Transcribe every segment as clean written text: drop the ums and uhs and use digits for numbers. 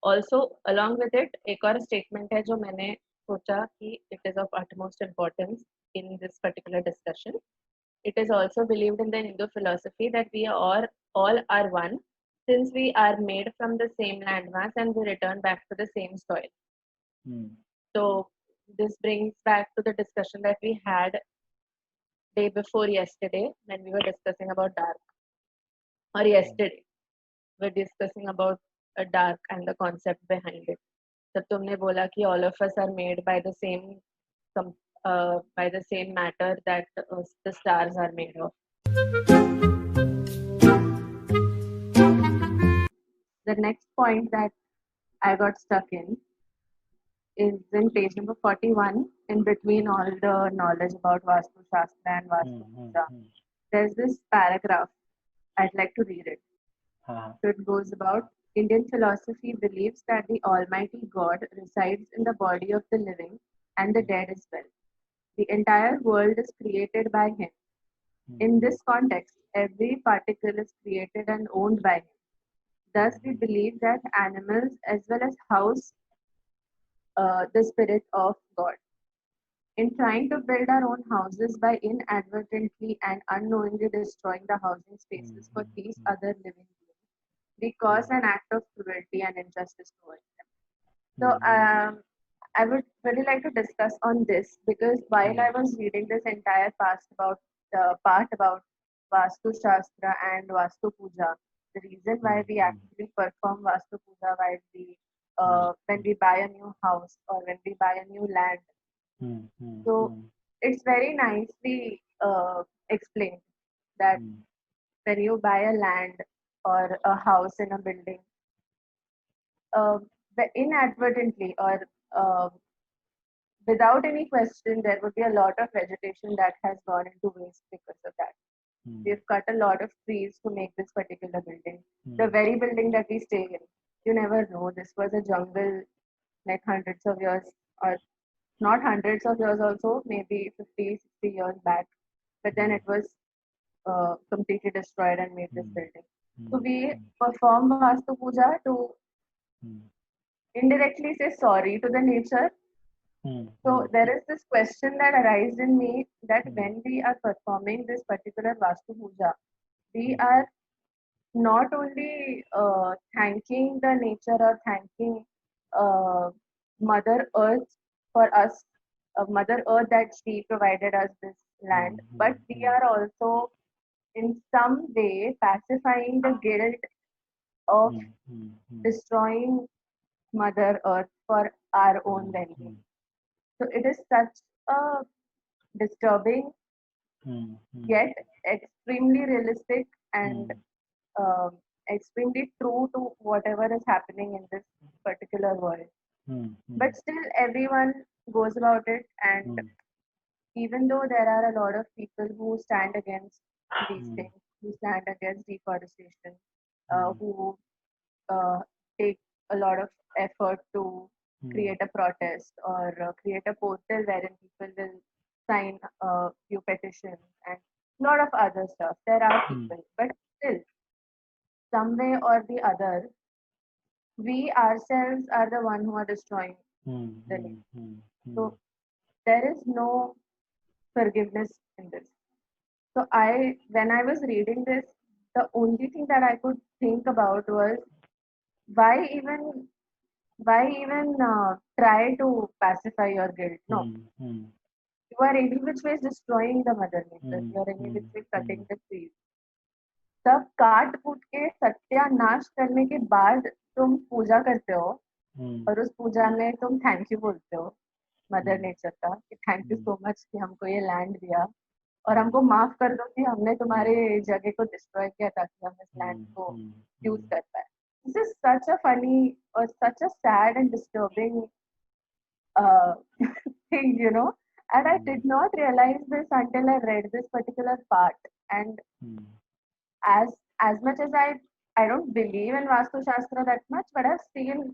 also along with it एक और statement है जो मैंने सोचा कि it is of utmost importance in this particular discussion. It is also believed in the Hindu philosophy that we are all are one, since we are made from the same landmass and we return back to the same soil. So this brings back to the discussion that we had day before yesterday when we were discussing about dark, or yesterday we were discussing about a dark and the concept behind it. तब तुमने बोला कि all of us are made by the same matter that the stars are made of. The next point that I got stuck in is in page number 41, in between all the knowledge about Vastu Shastra and Vastu Puja. There's this paragraph. I'd like to read it. So it goes about Indian philosophy believes that the Almighty God resides in the body of the living and the dead as well. The entire world is created by Him. In this context, every particle is created and owned by Him. Thus, we believe that animals as well as house the spirit of God. In trying to build our own houses by inadvertently and unknowingly destroying the housing spaces for these other living beings, we cause an act of cruelty and injustice towards them. So, I would really like to discuss on this because while I was reading this entire part about Vastu Shastra and Vastu Puja, the reason why we actually perform Vastu Puja while when we buy a new house or when we buy a new land. So it's very nicely explained that when you buy a land or a house in a building, inadvertently or without any question, there would be a lot of vegetation that has gone into waste because of that. We've cut a lot of trees to make this particular building. The very building that we stay in, you never know. This was a jungle like hundreds of years, or not hundreds of years also, maybe 50, 60 years back. But then it was completely destroyed and made this building. So we perform Vastu Puja to indirectly say sorry to the nature. So there is this question that arises in me that when we are performing this particular Vastu Puja, we are not only thanking the nature or thanking Mother Earth for us, Mother Earth that she provided us this land, but we are also in some way pacifying the guilt of destroying Mother Earth for our own well-being. So it is such a disturbing yet extremely realistic and extremely true to whatever is happening in this particular world. But still, everyone goes about it, and even though there are a lot of people who stand against these things, who stand against deforestation, who take a lot of effort to create a protest or create a portal wherein people will sign a few petitions and a lot of other stuff. There are people, but still, some way or the other, we ourselves are the one who are destroying the nature. So there is no forgiveness in this. So when I was reading this, the only thing that I could think about was why even try to pacify your guilt? No, you are any which way destroying the mother nature. You are any which way cutting the trees. सब काट कूट के सत्यानाश करने के बाद तुम पूजा करते हो और उस पूजा में तुम थैंक यू बोलते हो मदर नेचर का कि थैंक यू सो मच कि हमको ये लैंड दिया और हमको माफ कर दो कि हमने तुम्हारे जगह को डिस्ट्रॉय किया ताकि हम इस लैंड को यूज कर पाए. This is such a funny or such a sad and disturbing thing, and I did not realize this until I read this particular part. And as much as I don't believe in Vastu Shastra that much, but I've seen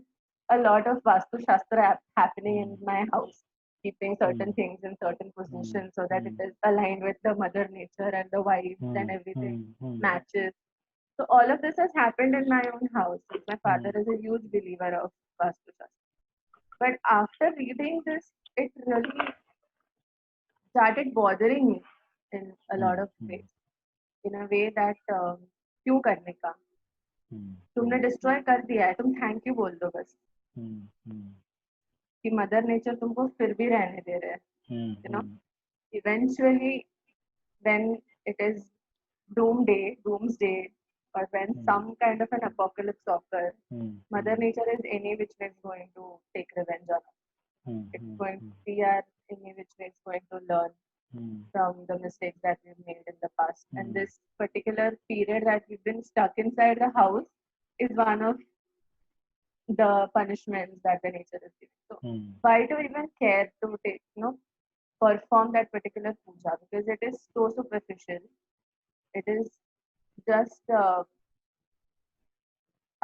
a lot of Vastu Shastra happening in my house, keeping certain things in certain positions so that it is aligned with the mother nature and the vibes and everything matches. So all of this has happened in my own house. My father is a huge believer of Vastu Shastra. But after reading this, it really started bothering me in a lot of ways. In a way that क्यों करने का तुमने destroy कर दिया है, तुम thank you बोल दो बस कि मदर नेचर तुमको फिर भी रहने दे रहे हैं. You know, eventually when it is doomsday, or when some kind of an apocalypse occurs, Mother Nature is any which way is going to take revenge on us. We are any which way is going to learn from the mistakes that we've made in the past. And this particular period that we've been stuck inside the house is one of the punishments that the nature is giving. So why do we even care to take, perform that particular puja? Because it is so superficial. It is just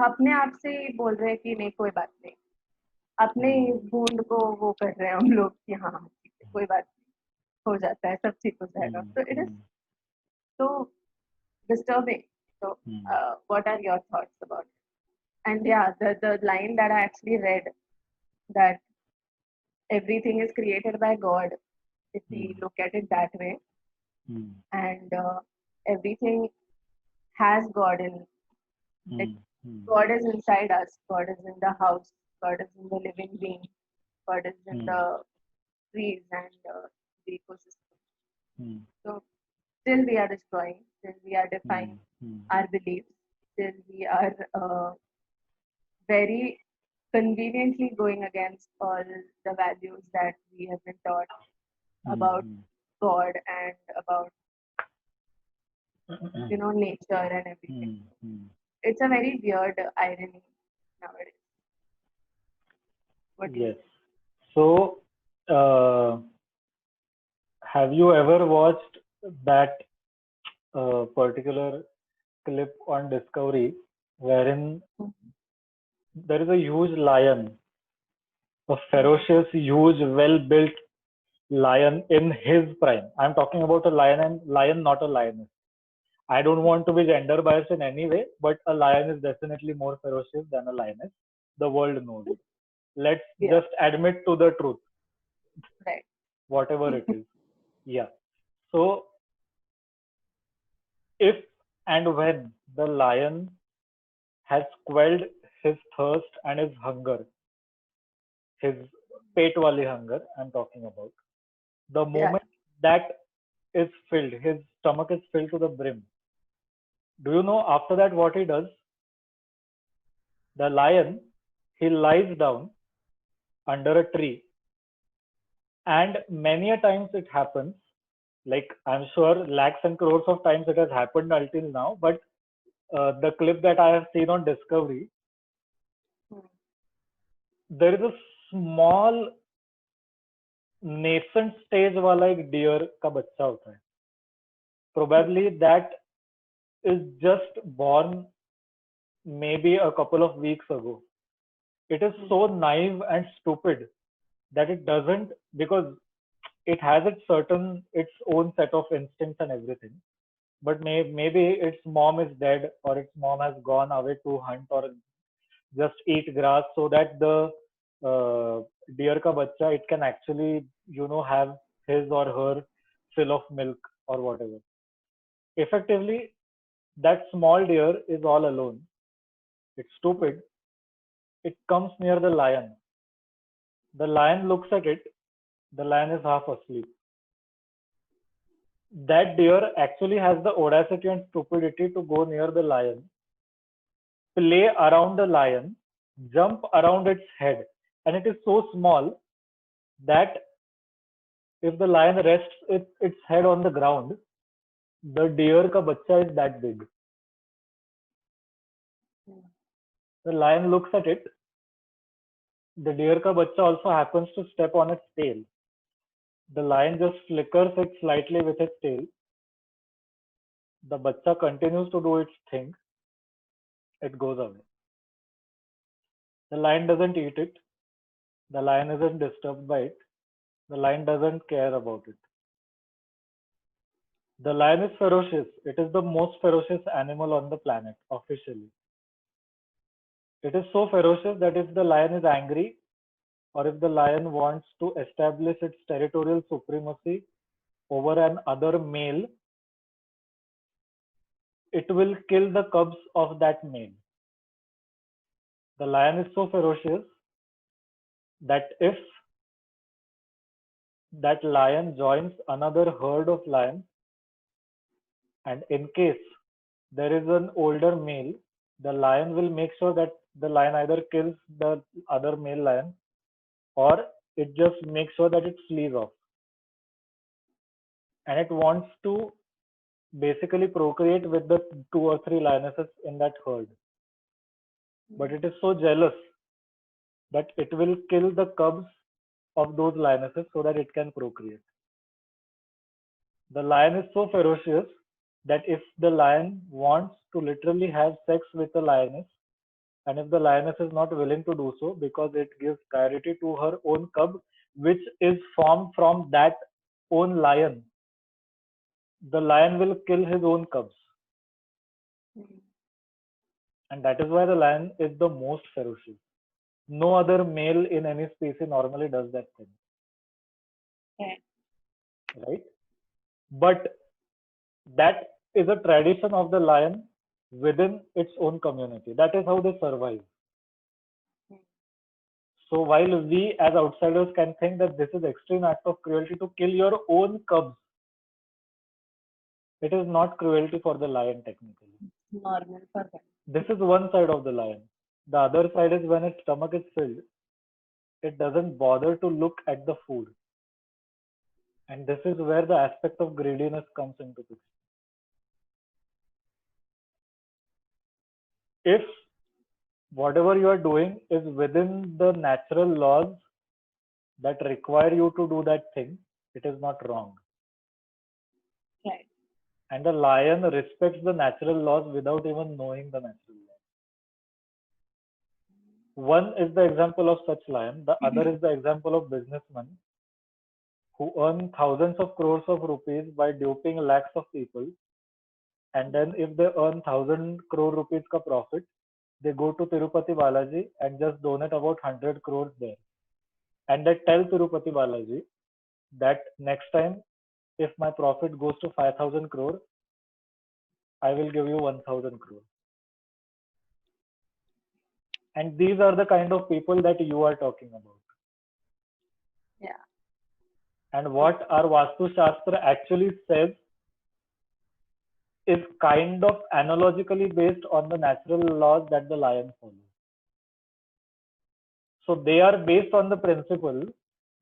अपने आप से ही बोल रहे हैं कि नहीं कोई बात नहीं, अपने बूंद को वो कर रहे हैं हम लोग कि हाँ ठीक है कोई बात नहीं, हो जाता है, सब ठीक हो जाएगा. So it is so disturbing. So what are your thoughts about it? And yeah, the line that I actually read, that everything is created by God, if we look at it that way, and everything has God in it. God is inside us. God is in the house. God is in the living being. God is in the trees and the ecosystem. So still we are destroying. Still we are defying our beliefs. Still we are very conveniently going against all the values that we have been taught about God and about nature and everything. It's a very weird irony nowadays. What do you think? So, have you ever watched that particular clip on Discovery wherein there is a huge lion, a ferocious, huge, well-built lion in his prime? I'm talking about a lion, not a lioness. I don't want to be gender biased in any way, but a lion is definitely more ferocious than a lioness. The world knows it. Let's just admit to the truth. Right. Whatever it is. Yeah. So, if and when the lion has quelled his thirst and his hunger, his pet wali hunger, I'm talking about, the moment that is filled, his stomach is filled to the brim. Do you know after that what he does? The lion, he lies down under a tree, and many a times it happens, like I'm sure lakhs and crores of times it has happened until now, but the clip that I have seen on Discovery, there is a small nascent stage वाला एक deer का बच्चा होता है. Probably that is just born maybe a couple of weeks ago. It is so naive and stupid that it doesn't, because it has its own set of instincts and everything. But maybe its mom is dead, or its mom has gone away to hunt or just eat grass, so that the deer ka bachcha, it can actually have his or her fill of milk or whatever. Effectively, that small deer is all alone. It's stupid. It comes near the lion. The lion looks at it. The lion is half asleep. That deer actually has the audacity and stupidity to go near the lion, play around the lion, jump around its head. And it is so small that if the lion rests its head on the ground, the deer ka bachcha is that big. The lion looks at it. The deer ka bachcha also happens to step on its tail. The lion just flickers it slightly with its tail. The bachcha continues to do its thing. It goes away. The lion doesn't eat it. The lion isn't disturbed by it. The lion doesn't care about it. The lion is ferocious. It is the most ferocious animal on the planet, officially. It is so ferocious that if the lion is angry, or if the lion wants to establish its territorial supremacy over an other male, it will kill the cubs of that male. The lion is so ferocious that if that lion joins another herd of lions, and in case there is an older male, the lion will make sure that the lion either kills the other male lion, or it just makes sure that it flees off. And it wants to basically procreate with the 2 or 3 lionesses in that herd. But it is so jealous that it will kill the cubs of those lionesses so that it can procreate. The lion is so ferocious that if the lion wants to literally have sex with a lioness, and if the lioness is not willing to do so because it gives priority to her own cub, which is formed from that own lion, the lion will kill his own cubs. And that is why the lion is the most ferocious. No other male in any species normally does that thing. Right? But that is a tradition of the lion within its own community. That is how they survive. So while we as outsiders can think that this is extreme act of cruelty to kill your own cubs, it is not cruelty for the lion technically. Normal for them. This is one side of the lion. The other side is when its stomach is filled, it doesn't bother to look at the food. And this is where the aspect of greediness comes into picture. If whatever you are doing is within the natural laws that require you to do that thing, it is not wrong. Right. And the lion respects the natural laws without even knowing the natural laws. One is the example of such lion. The other is the example of businessmen who earn thousands of crores of rupees by duping lakhs of people. And then if they earn 1,000 crore rupees ka profit, they go to Tirupati Balaji and just donate about 100 crores there. And they tell Tirupati Balaji that next time, if my profit goes to 5,000 crore, I will give you 1,000 crore. And these are the kind of people that you are talking about. Yeah. And what our Vastu Shastra actually says is kind of analogically based on the natural laws that the lion follows. So they are based on the principle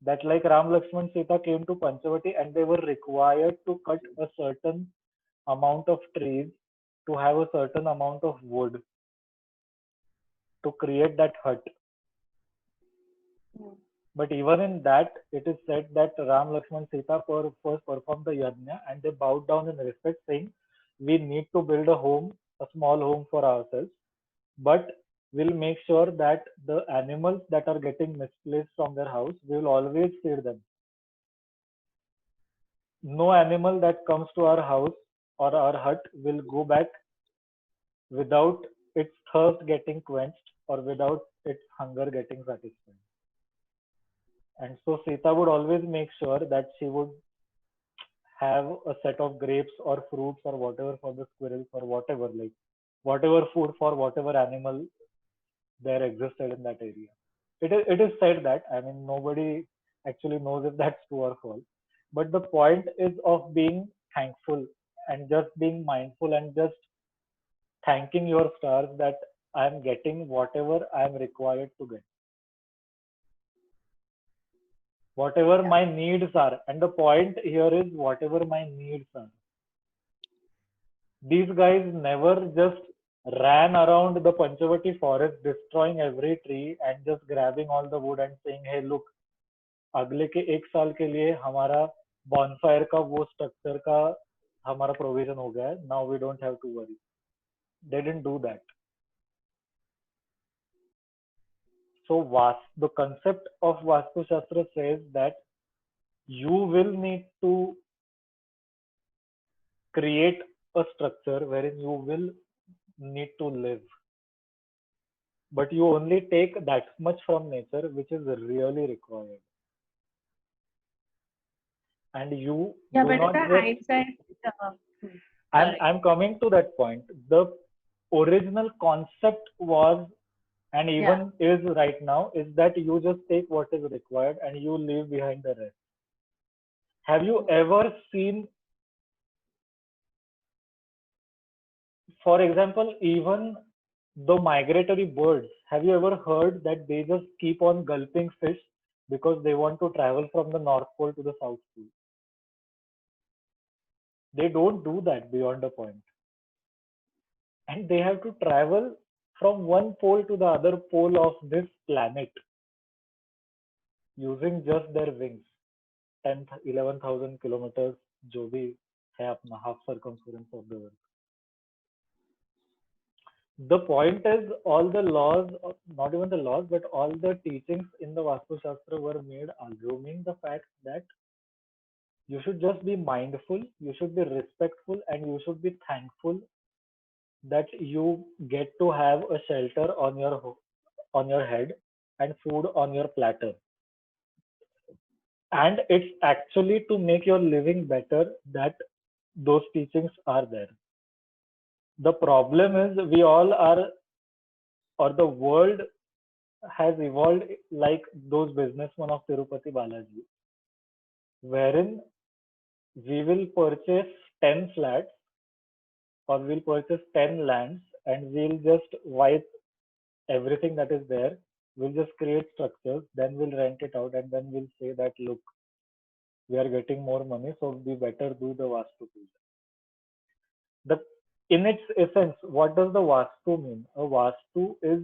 that like Ram, Lakshman, Sita came to Panchavati and they were required to cut a certain amount of trees to have a certain amount of wood to create that hut. But even in that, it is said that Ram, Lakshman, Sita first performed the yajna and they bowed down in respect, saying, we need to build a home, a small home for ourselves, but we'll make sure that the animals that are getting misplaced from their house, we will always feed them. No animal that comes to our house or our hut will go back without its thirst getting quenched or without its hunger getting satisfied. And so Sita would always make sure that she would have a set of grapes or fruits or whatever for the squirrels or whatever, like whatever food for whatever animal there existed in that area. It is said that, I mean, nobody actually knows if that's true or false. But the point is of being thankful and just being mindful and just thanking your stars that I'm getting whatever I'm required to get. Whatever my needs are. And the point here is whatever my needs are. These guys never just ran around the Panchavati forest destroying every tree and just grabbing all the wood and saying, hey, look, अगले के 1 साल के लिए हमारा bonfire का वो structure का हमारा provision हो गया है. Now we don't have to worry. They didn't do that. So the concept of Vastu Shastra says that you will need to create a structure wherein you will need to live, but you only take that much from nature which is really required, and you Yeah, do but in not the just. hindsight, hmm, I'm sorry. I'm coming to that point. The original concept was, and Yeah. even is right now, is that you just take what is required and you leave behind the rest. Have you Hmm. ever seen, for example, even the migratory birds, have you ever heard that they just keep on gulping fish because they want to travel from the North Pole to the South Pole? They don't do that beyond a point. And they have to travel from one pole to the other pole of this planet using just their wings. 10, 11,000 kilometers जो भी है अपना half circumference of the earth. The point is, all the laws, not even the laws, but all the teachings in the Vastu Shastra were made assuming the fact that you should just be mindful, you should be respectful, and you should be thankful that you get to have a shelter on your head and food on your platter. And it's actually to make your living better that those teachings are there. The problem is we all are, or the world has evolved like those businessmen of Tirupati Balaji, wherein we will purchase 10 flats or we'll purchase 10 lands and we'll just wipe everything that is there. We'll just create structures, then we'll rent it out, and then we'll say that, look, we are getting more money, so we better do the Vastu Puja. The, in its essence, what does the Vastu mean? A Vastu is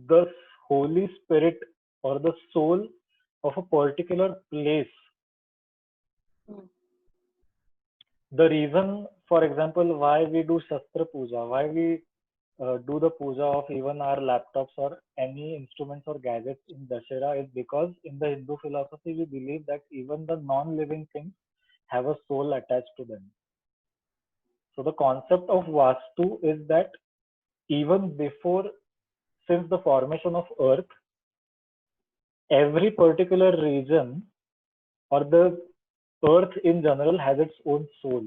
the Holy Spirit or the soul of a particular place. Hmm. The reason, for example, why we do Shastra Puja, why we do the puja of even our laptops or any instruments or gadgets in Dashera is because in the Hindu philosophy we believe that even the non-living things have a soul attached to them. So the concept of Vastu is that even before, since the formation of Earth, every particular region or the Earth in general has its own soul.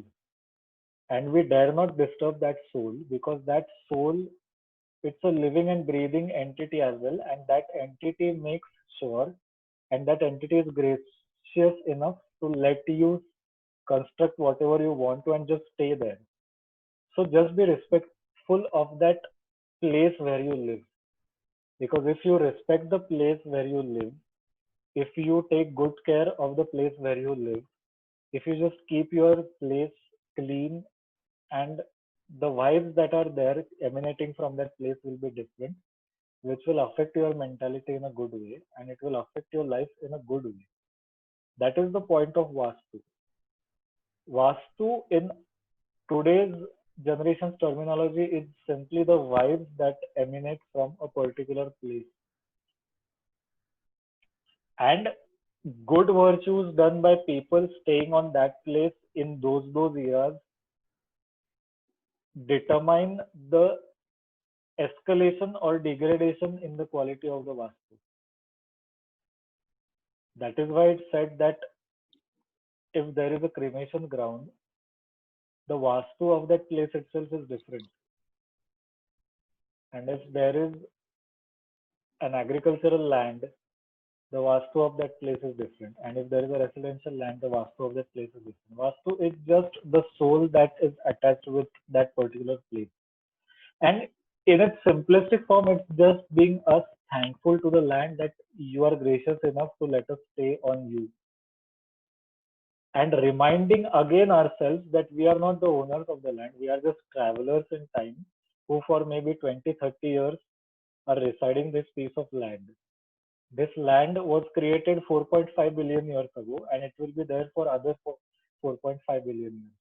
And we dare not disturb that soul because that soul, it's a living and breathing entity as well, and that entity makes sure, and that entity is gracious enough to let you construct whatever you want to and just stay there. So just be respectful of that place where you live, because if you respect the place where you live, if you take good care of the place where you live, if you just keep your place clean, and the vibes that are there emanating from that place will be different, which will affect your mentality in a good way and it will affect your life in a good way. That is the point of Vastu. Vastu in today's generation's terminology is simply the vibes that emanate from a particular place. And good virtues done by people staying on that place in those years determine the escalation or degradation in the quality of the Vastu. That is why it's said that if there is a cremation ground, the Vastu of that place itself is different. And if there is an agricultural land, the Vastu of that place is different. And if there is a residential land, the Vastu of that place is different. Vastu is just the soul that is attached with that particular place. And in its simplistic form, it's just being us thankful to the land that you are gracious enough to let us stay on you. And reminding again ourselves that we are not the owners of the land, we are just travelers in time who for maybe 20, 30 years are residing this piece of land. This land was created 4.5 billion years ago and it will be there for other 4.5 billion years.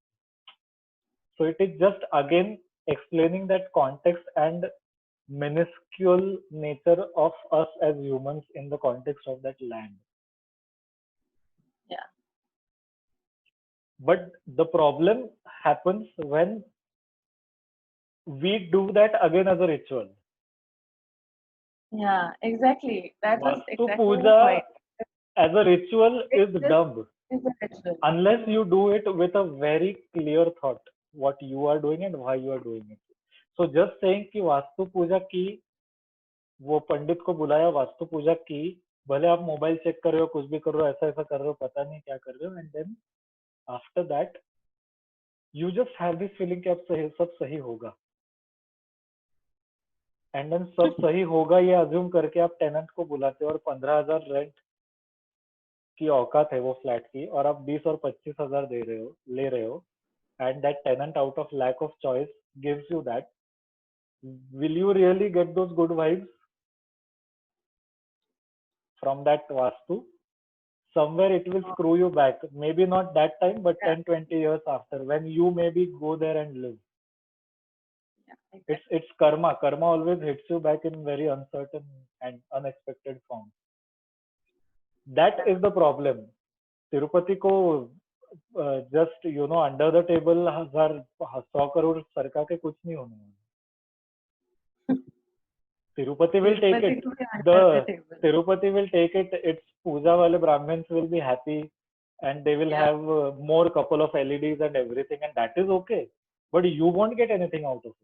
So it is just again explaining that context and minuscule nature of us as humans in the context of that land. Yeah. But the problem happens when we do that again as a ritual. Yeah, exactly. That was Vastu exactly the Puja point. as a ritual It is just dumb is a ritual. unless you do it with a very clear thought what you are doing and why you are doing it. So just saying कि वास्तु पूजा की, वो पंडित को बुलाया, वास्तु पूजा की, भले आप mobile check कर रहे हो, कुछ भी कर रहे हो, ऐसा ऐसा कर रहे हो, पता नहीं क्या कर रहे हो, and then after that you just have this feeling कि अब सही, सब सही होगा, एंड देन सब सही होगा ये अज्यूम करके आप टेनेंट को बुलाते हो और 15,000 रेंट की औकात है वो फ्लैट की, और आप 20 और 25,000 ले रहे हो, and that tenant out of lack of choice gives you that, will you really get those good vibes from that vastu? Somewhere it will screw you back, maybe not that time, but Yeah, 10-20 years after, when you maybe go there and live. yeah, exactly. It's karma always hits you back in very uncertain and unexpected form. That is the problem. Tirupati ko just under the table 100 crore सरका के कुछ नहीं होने वाला. Tirupati will take Tirupati it. to be under the The table. Tirupati will take it. Its puja wale Brahmins will be happy, and they will Yeah, have more couple of LEDs and everything, and that is okay. But you won't get anything out of it.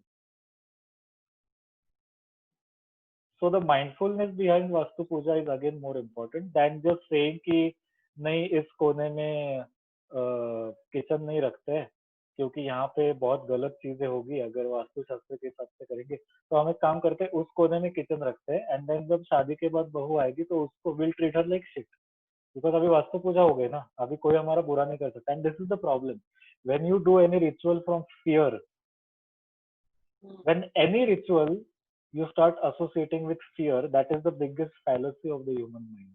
So the mindfulness behind Vastu Puja is again more important than just saying कि नहीं इस कोने में kitchen नहीं रखते हैं क्योंकि यहाँ पे बहुत गलत चीजें होगी अगर वास्तु शास्त्र के हिसाब से करेंगे, तो हम एक काम करते हैं उस कोने में किचन रखते हैं, एंड देन जब शादी के बाद बहू आएगी तो उसको will treat her like shit, because अभी वास्तु पूजा हो गई ना, अभी कोई हमारा बुरा नहीं कर सकता, and this is the problem when you do any ritual from fear. When any ritual you start associating with fear, that is the biggest fallacy of the human mind.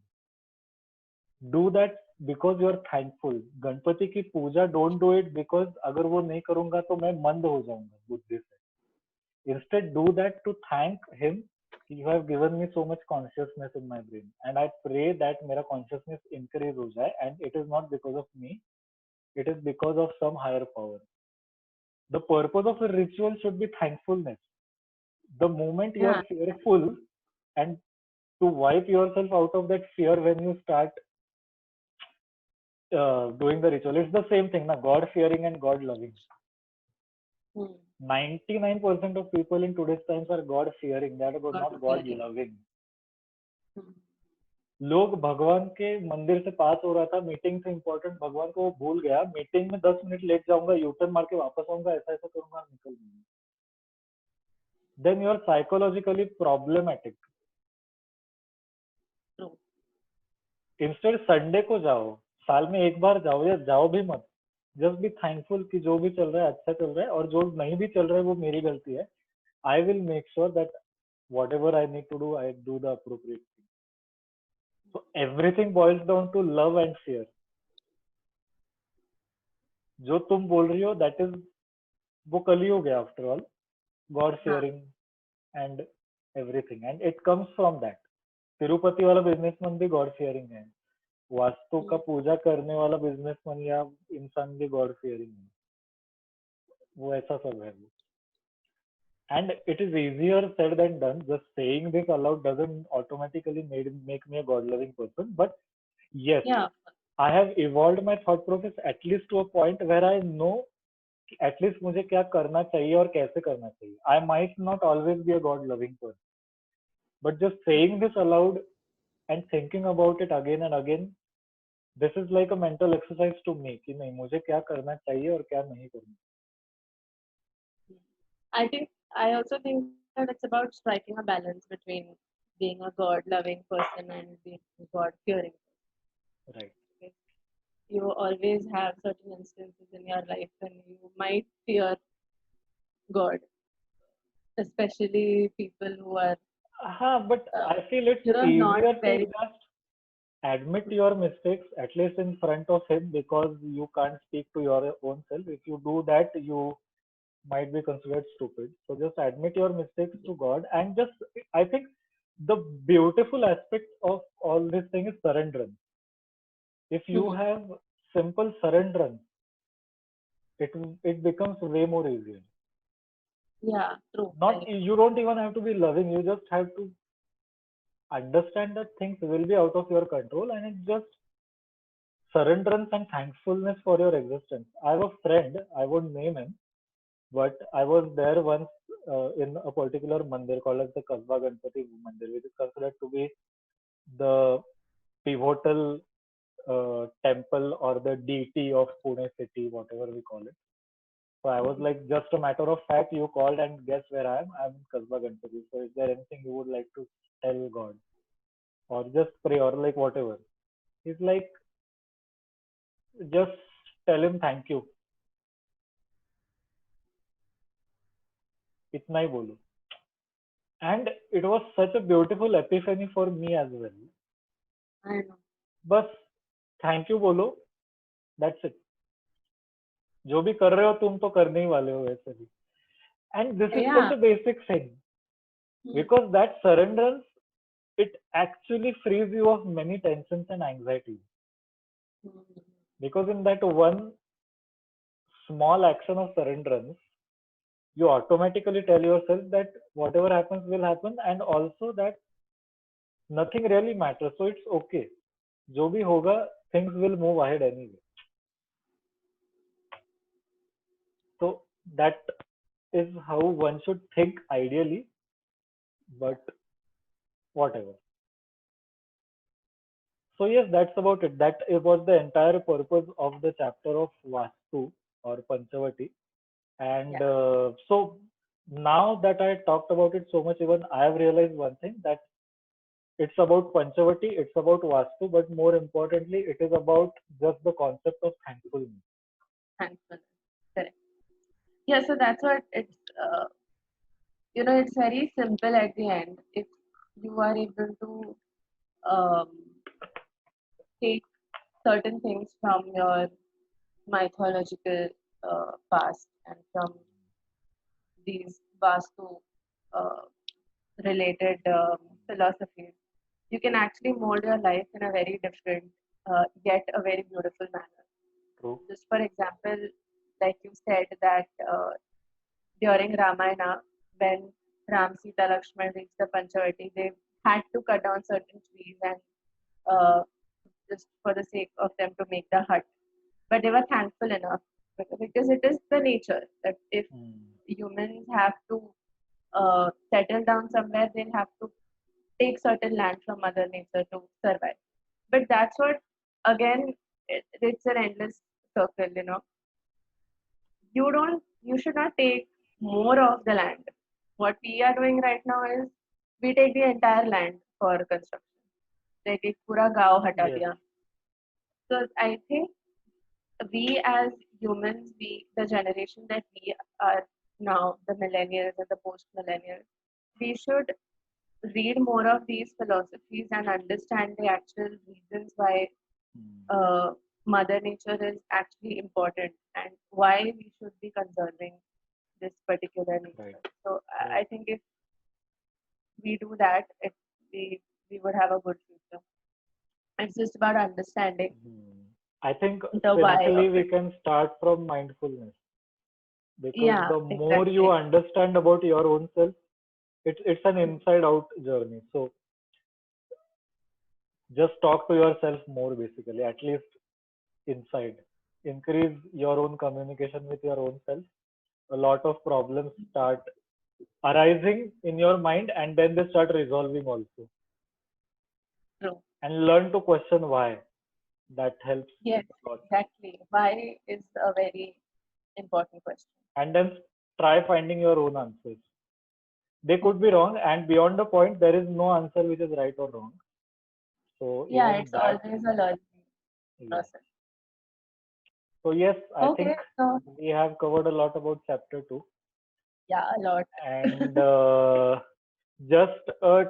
Do that because you are thankful. Ganpati की पूजा don't do it because अगर वो नहीं करूंगा तो मैं मंद हो जाऊंगा बुद्धि से. Instead do that to thank him. You have given me so much consciousness in my brain, and I pray that मेरा consciousness increase हो जाए, and it is not because of me, it is because of some higher power. The purpose of a ritual should be thankfulness. The moment you yeah, are fearful, and to wipe yourself out of that fear when you start doing the ritual, it's the same thing na, God fearing and God loving. 99% of people in today's times are God fearing, they are not God loving. लोग भगवान के मंदिर से पास हो रहा था, meeting से important भगवान को वो भूल गया, मीटिंग में 10 मिनट लेट जाऊंगा, यूटर्न मार के वापस आऊंगा, ऐसा ऐसा करूंगा, निकल जाऊंगा. Then you are psychologically problematic. Instead Sunday को जाओ, साल में एक बार जाओ या जाओ भी मत, जस्ट बी थैंकफुल कि जो भी चल रहा है अच्छा चल रहा है, और जो नहीं भी चल रहा है वो मेरी गलती है. I will make sure that whatever I need to do, I do the appropriate thing. So everything boils down to love and fear. जो तुम बोल रही हो दैट इज, वो कलयुग है after all, God fearing and everything, and it comes from that. Tirupati वाला businessman भी गॉड फियरिंग है, वास्तु का पूजा करने वाला बिजनेसमैन या इंसान भी गॉड फियरिंग है, वो ऐसा सब है. And it is easier said than done. Just saying this aloud doesn't automatically make me a God loving person. But yes, yeah, I have evolved my thought process at least to a point where I know at least मुझे क्या करना चाहिए और कैसे करना चाहिए. I might not always be a God loving person, but just saying this aloud and thinking about it again and again, this is like a mental exercise to me कि नहीं मुझे क्या करना चाहिए और क्या नहीं करना. I also think that it's about striking a balance between being a God-loving person and being a God-fearing person. Right. Okay? You always have certain instances in your life when you might fear God, especially people who are, But I feel it's not easier to very. just admit your mistakes at least in front of him, because you can't speak to your own self. If you do that, you might be considered stupid. So just admit your mistakes to God, and just, I think the beautiful aspect of all this thing is surrender. If you have simple surrender, it becomes way more easier. Yeah, true. Not you don't even have to be loving. You just have to understand that things will be out of your control, and it's just surrenderance and thankfulness for your existence. I have a friend. I won't name him, but I was there once in a particular mandir called as the Kasba Ganpati Mandir, which is considered to be the pivotal temple or the deity of Pune city, whatever we call it. So I was like, just a matter of fact, you called and guess where I am? I'm in Kasba Ganpati. So is there anything you would like to tell God? Or just pray or like whatever? He's like, just tell him thank you. इतना ही बोलो. And it was such a beautiful epiphany for me as well. I know. बस thank you बोलो. That's it. जो भी कर रहे हो तुम तो करने ही वाले हो वैसे भी. And this is such a basic thing. Because that surrenderance, it actually frees you of many tensions and anxieties. Because in that one small action of surrenderance, you automatically tell yourself that whatever happens will happen, and also that nothing really matters. So it's okay. जो भी होगा, things will move ahead anyway. So that is how one should think ideally, but whatever. So yes, that's about it. That was the entire purpose of the chapter of Vastu or Panchavati. And so now that I talked about it so much, even I have realized one thing, that it's about Panchavati, it's about Vastu, but more importantly, it is about just the concept of thankfulness. Thankfulness, correct. Yeah, so that's what it's, it's very simple at the end. If you are able to take certain things from your mythological past and from these Vastu related philosophies, you can actually mold your life in a very different, yet a very beautiful manner. True. Just for example, like you said that during Ramayana, when Ram, Sita, Lakshman reached the Panchavati, they had to cut down certain trees and just for the sake of them to make the hut. But they were thankful enough because it is the nature that if humans have to settle down somewhere, they'll have to take certain land from Mother Nature to survive. But that's what, again, it's an endless circle. You should not take more of the land. What we are doing right now is we take the entire land for construction. Like एक पूरा गांव हटा दिया. So I think we as humans, the generation that we are now, the millennials and the post-millennials, we should read more of these philosophies and understand the actual reasons why Mother Nature is actually important and why we should be conserving this particular nature. Right. So I think if we do that, we would have a good future. It's just about understanding. I think simply we can start from mindfulness. Because the more you understand about your own self, it's an inside out journey. So just talk to yourself more, basically, at least inside. Increase your own communication with your own self. A lot of problems start arising in your mind, and then they start resolving also. True. And learn to question why. That helps. Yes, exactly. Why is a very important question. And then try finding your own answers. They could be wrong, and beyond the point, there is no answer which is right or wrong. So yeah, it's always a learning process. So yes, I think we have covered a lot about chapter 2. Yeah, a lot. And just a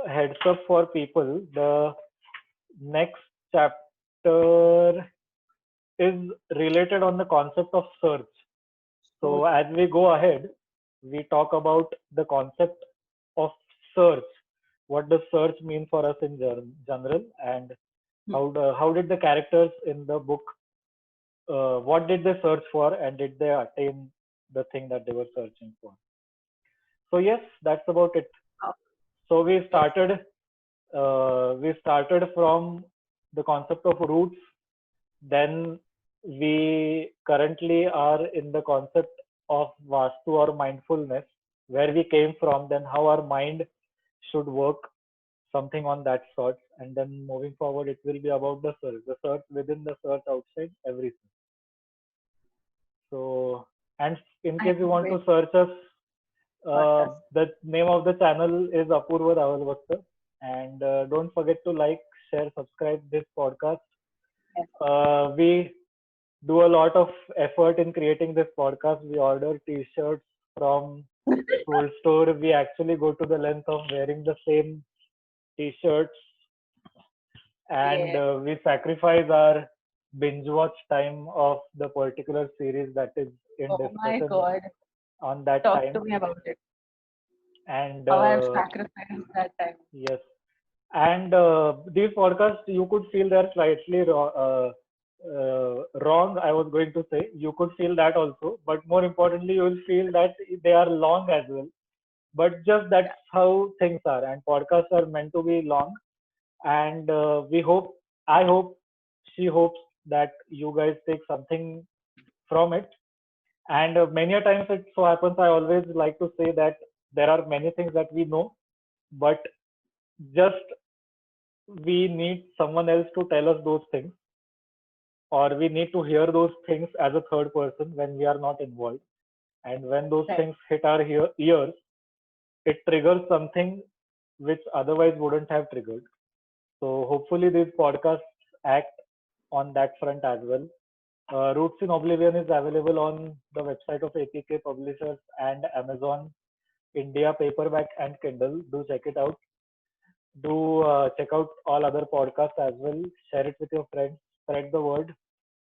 heads up for people, the next chapter is related on the concept of search. So as we go ahead, we talk about the concept of search. What does search mean for us in general, and how did the characters in the book what did they search for, and did they attain the thing that they were searching for. So yes, that's about it. Oh, So yes. we started from the concept of roots. Then we currently are in the concept of Vastu or mindfulness, where we came from, then how our mind should work, something on that sort. And then moving forward, it will be about the search within, the search outside, everything. So, and in case you want to search us, the name of the channel is Apurva Dhaval Bhakta. And don't forget to like, share, subscribe this podcast. We do a lot of effort in creating this podcast. We order t-shirts from Soul Store. We actually go to the length of wearing the same t-shirts, and we sacrifice our binge watch time of the particular series that is in discussion. Oh my God. On that Talk time. to me about it. And how I've sacrificed that time. Yes. And these podcasts, you could feel they're slightly wrong, I was going to say. You could feel that also. But more importantly, you will feel that they are long as well. But just that's how things are. And podcasts are meant to be long. And I hope, she hopes that you guys take something from it. And many a times it so happens, I always like to say that there are many things that we know, but just we need someone else to tell us those things, or we need to hear those things as a third person when we are not involved. And when those things hit our ears, it triggers something which otherwise wouldn't have triggered. So hopefully these podcasts act on that front as well. Roots in Oblivion is available on the website of APK Publishers and Amazon India, paperback and Kindle. Do check it out. Do check out all other podcasts as well. Share it with your friends. Spread the word.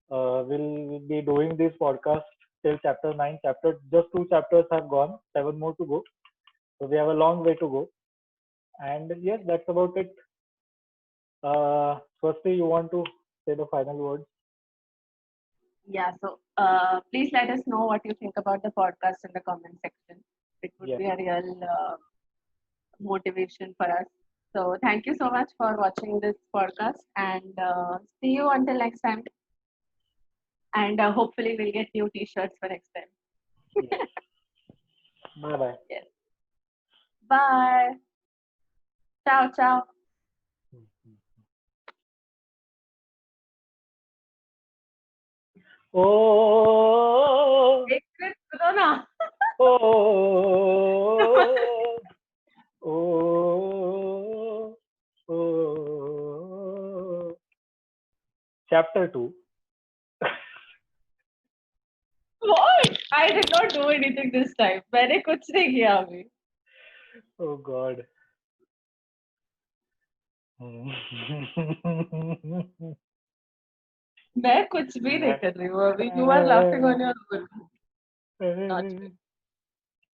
We'll be doing this podcast till chapter 9. Just 2 chapters have gone. 7 more to go. So we have a long way to go. And yes, that's about it. Swasti, you want to say the final words? Yeah, so please let us know what you think about the podcast in the comment section. It would be a real motivation for us. So thank you so much for watching this podcast, and see you until next time. And hopefully we'll get new t-shirts for next time. Yes. Bye-bye. Yes. Bye. Ciao, ciao. Oh, oh, oh, oh. Chapter 2. What? I did not do anything this time. मैंने कुछ नहीं किया अभी. Oh God. मैं कुछ भी नहीं कर रही हूँ अभी. You are laughing on your own. Not